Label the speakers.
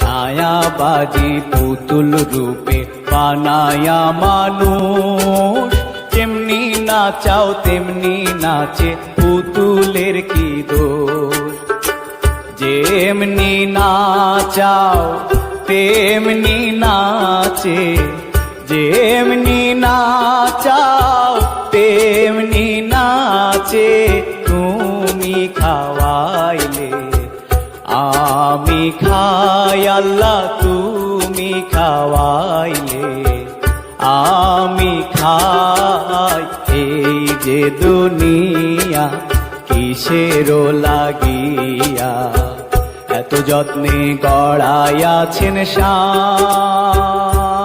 Speaker 1: ছায়াবাজি পুতুল রূপে বানায়া মানুষ, যেমনি নাচাও তেমনি নাচে পুতুলের কি দোষ। যেমনি নাচাও তেমনি নাচে, যেমনি নাচাও তেমনি নাচে, তুমি খাওয়াইলে আমি খাই আল্লাহ, তুমি খাওয়াইলে আমি খাই। এই যে দুনিয়া কিসেরও লাগিয়া, এত যত্নে গড়াইয়াছেন শান।